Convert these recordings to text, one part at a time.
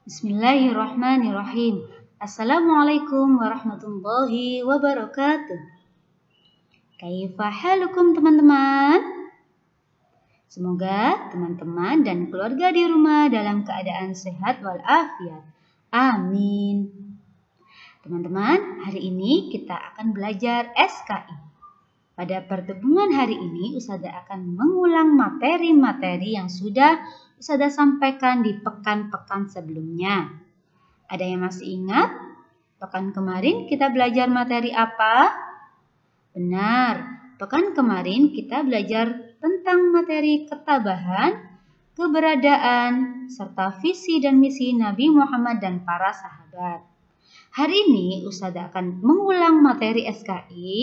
Bismillahirrahmanirrahim. Assalamualaikum warahmatullahi wabarakatuh. Kaifa halukum teman-teman? Semoga teman-teman dan keluarga di rumah dalam keadaan sehat walafiat. Amin. Teman-teman, hari ini kita akan belajar SKI. Pada pertemuan hari ini, Ustazah akan mengulang materi-materi yang sudah Ustazah sampaikan di pekan-pekan sebelumnya. Ada yang masih ingat? Pekan kemarin kita belajar materi apa? Benar, pekan kemarin kita belajar tentang materi ketabahan, keberadaan, serta visi dan misi Nabi Muhammad dan para sahabat. Hari ini Ustazah akan mengulang materi SKI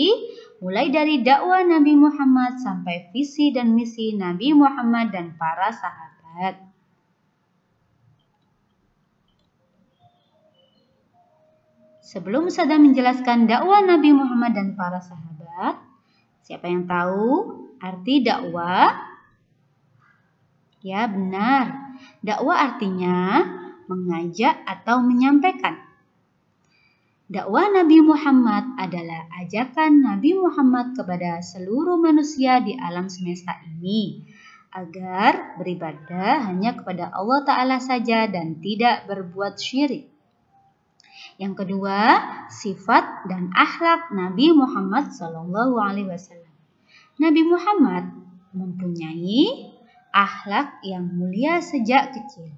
mulai dari dakwah Nabi Muhammad sampai visi dan misi Nabi Muhammad dan para sahabat. Sebelum Ustazah menjelaskan dakwah Nabi Muhammad dan para sahabat, siapa yang tahu arti dakwah? Ya, benar. Dakwah artinya mengajak atau menyampaikan. Dakwah Nabi Muhammad adalah ajakan Nabi Muhammad kepada seluruh manusia di alam semesta ini agar beribadah hanya kepada Allah Ta'ala saja dan tidak berbuat syirik. Yang kedua, sifat dan akhlak Nabi Muhammad SAW. Nabi Muhammad mempunyai akhlak yang mulia sejak kecil,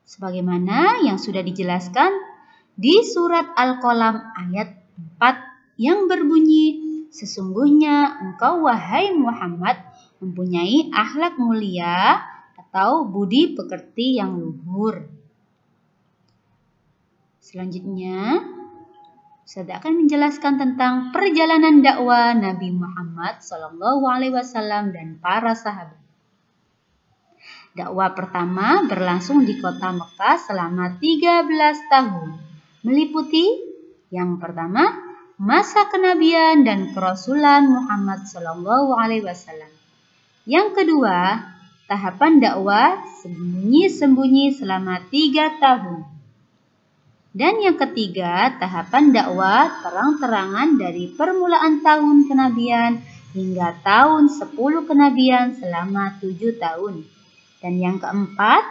sebagaimana yang sudah dijelaskan di surat Al-Qalam ayat 4 yang berbunyi, sesungguhnya engkau wahai Muhammad mempunyai akhlak mulia atau budi pekerti yang luhur. Selanjutnya, Ustazah akan menjelaskan tentang perjalanan dakwah Nabi Muhammad SAW dan para sahabat. Dakwah pertama berlangsung di kota Mekah selama 13 tahun, meliputi yang pertama, masa kenabian dan kerasulan Muhammad SAW. Yang kedua, tahapan dakwah sembunyi-sembunyi selama 3 tahun. Dan yang ketiga, tahapan dakwah terang-terangan dari permulaan tahun kenabian hingga tahun 10 kenabian selama 7 tahun. Dan yang keempat,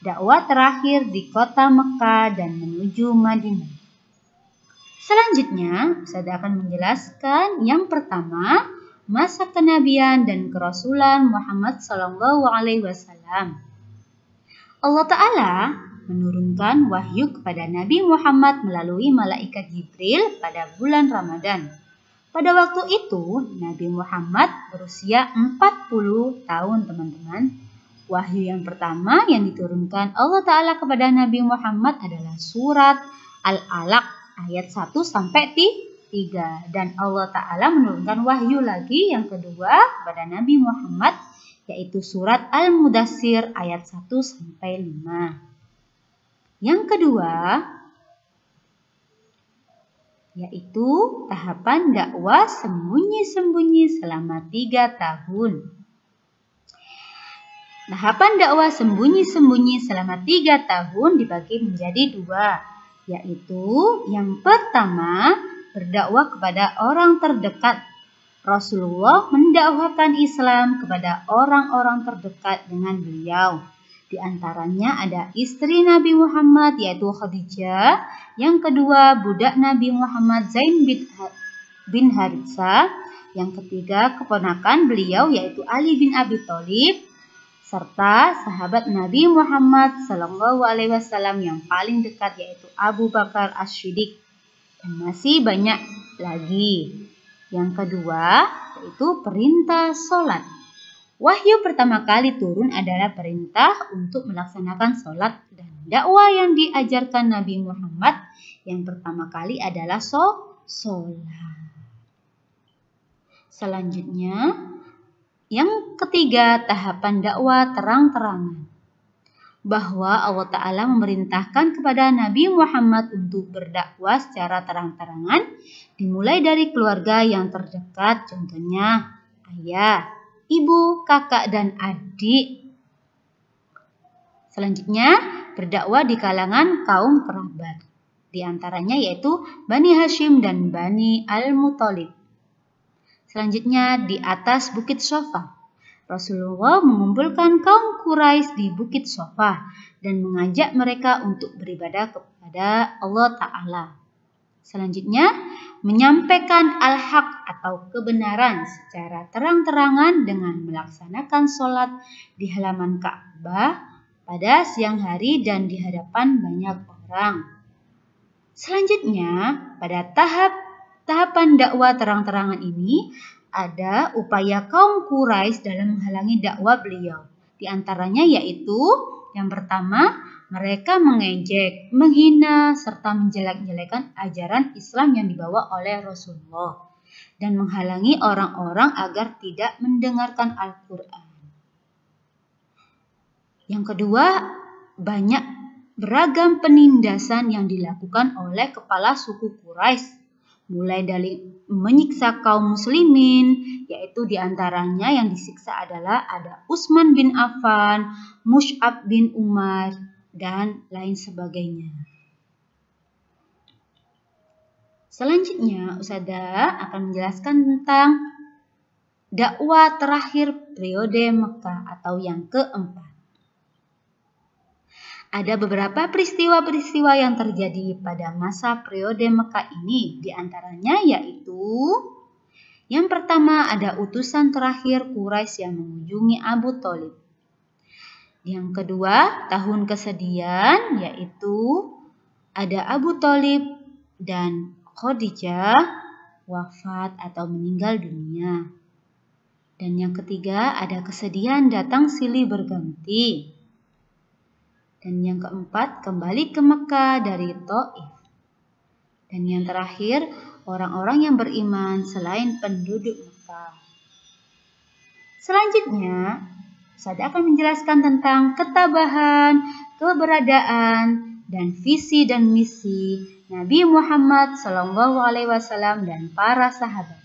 dakwah terakhir di kota Mekah dan menuju Madinah. Selanjutnya, Ustazah akan menjelaskan yang pertama, masa kenabian dan kerasulan Muhammad SAW. Allah Ta'ala menurunkan wahyu kepada Nabi Muhammad melalui malaikat Jibril pada bulan Ramadan. Pada waktu itu, Nabi Muhammad berusia 40 tahun, teman-teman. Wahyu yang pertama yang diturunkan Allah Ta'ala kepada Nabi Muhammad adalah surat Al-Alaq ayat 1-3. Dan Allah Ta'ala menurunkan wahyu lagi yang kedua kepada Nabi Muhammad, yaitu surat Al-Mudassir ayat 1-5. Yang kedua, yaitu tahapan dakwah sembunyi-sembunyi selama 3 tahun. Tahapan dakwah sembunyi-sembunyi selama 3 tahun dibagi menjadi 2, yaitu yang pertama, berdakwah kepada orang terdekat. Rasulullah mendakwahkan Islam kepada orang-orang terdekat dengan beliau. Di antaranya ada istri Nabi Muhammad yaitu Khadijah. Yang kedua, budak Nabi Muhammad Zain bin Haritsah. Yang ketiga, keponakan beliau yaitu Ali bin Abi Thalib. Serta sahabat Nabi Muhammad SAW yang paling dekat yaitu Abu Bakar As-Siddiq. Dan masih banyak lagi. Yang kedua, yaitu perintah sholat. Wahyu pertama kali turun adalah perintah untuk melaksanakan sholat dan dakwah yang diajarkan Nabi Muhammad yang pertama kali adalah sholat. Selanjutnya, yang ketiga, tahapan dakwah terang-terangan. Bahwa Allah Ta'ala memerintahkan kepada Nabi Muhammad untuk berdakwah secara terang-terangan dimulai dari keluarga yang terdekat, contohnya ayah, ibu, kakak, dan adik. Selanjutnya, berdakwah di kalangan kaum kerabat. Di antaranya yaitu Bani Hashim dan Bani Al-Muthalib. Selanjutnya di atas Bukit Sofa. Rasulullah mengumpulkan kaum Quraisy di Bukit Sofa dan mengajak mereka untuk beribadah kepada Allah Ta'ala. Selanjutnya, menyampaikan al-haq atau kebenaran secara terang-terangan dengan melaksanakan sholat di halaman Ka'bah pada siang hari dan di hadapan banyak orang. Selanjutnya, pada tahapan dakwah terang-terangan ini, ada upaya kaum Quraisy dalam menghalangi dakwah beliau. Di antaranya yaitu yang pertama, mereka mengejek, menghina, serta menjelek-jelekan ajaran Islam yang dibawa oleh Rasulullah dan menghalangi orang-orang agar tidak mendengarkan Al-Quran. Yang kedua, banyak beragam penindasan yang dilakukan oleh kepala suku Quraisy, mulai dari menyiksa kaum muslimin, yaitu diantaranya yang disiksa adalah ada Utsman bin Affan, Mus'ab bin Umar, dan lain sebagainya. Selanjutnya, Ustadzah akan menjelaskan tentang dakwah terakhir periode Mekah atau yang keempat. Ada beberapa peristiwa-peristiwa yang terjadi pada masa periode Mekah ini. Di antaranya yaitu yang pertama ada utusan terakhir Quraisy yang mengunjungi Abu Thalib. Yang kedua, tahun kesedihan yaitu ada Abu Thalib dan Khadijah wafat atau meninggal dunia. Dan yang ketiga ada kesedihan datang silih berganti. Dan yang keempat, kembali ke Mekah dari Thaif. Dan yang terakhir, orang-orang yang beriman selain penduduk Mekah. Selanjutnya, saya akan menjelaskan tentang ketabahan, keberadaan, dan visi dan misi Nabi Muhammad SAW dan para sahabat.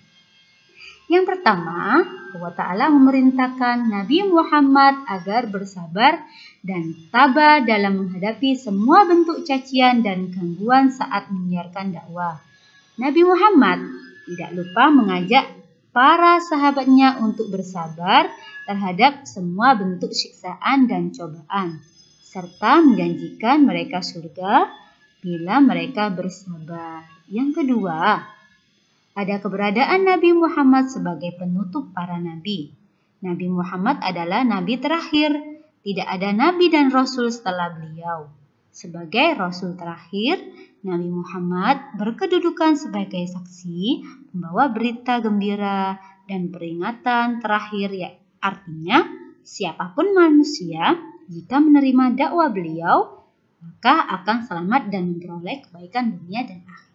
Yang pertama, Allah Ta'ala memerintahkan Nabi Muhammad agar bersabar dan tabah dalam menghadapi semua bentuk cacian dan gangguan saat menyiarkan dakwah. Nabi Muhammad tidak lupa mengajak para sahabatnya untuk bersabar terhadap semua bentuk siksaan dan cobaan, serta menjanjikan mereka surga bila mereka bersabar. Yang kedua, ada keberadaan Nabi Muhammad sebagai penutup para nabi. Nabi Muhammad adalah nabi terakhir. Tidak ada nabi dan rasul setelah beliau. Sebagai rasul terakhir, Nabi Muhammad berkedudukan sebagai saksi, membawa berita gembira dan peringatan terakhir, ya artinya siapapun manusia jika menerima dakwah beliau, maka akan selamat dan memperoleh kebaikan dunia dan akhirat.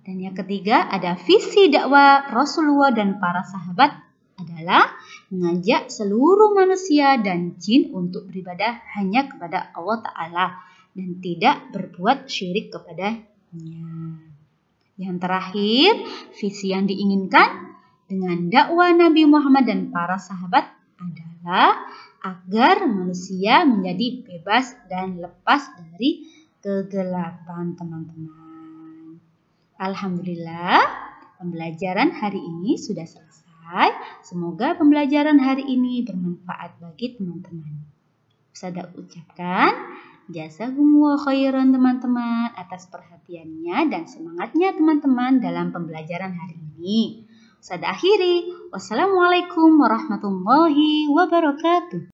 Dan yang ketiga, ada visi dakwah Rasulullah dan para sahabat adalah mengajak seluruh manusia dan jin untuk beribadah hanya kepada Allah Ta'ala dan tidak berbuat syirik kepadanya. Yang terakhir, visi yang diinginkan dengan dakwah Nabi Muhammad dan para sahabat adalah agar manusia menjadi bebas dan lepas dari kegelapan, teman-teman. Alhamdulillah, pembelajaran hari ini sudah selesai. Semoga pembelajaran hari ini bermanfaat bagi teman-teman. Ustadzah ucapkan jazakumullah khairan teman-teman atas perhatiannya dan semangatnya teman-teman dalam pembelajaran hari ini. Ustadzah akhiri, wassalamualaikum warahmatullahi wabarakatuh.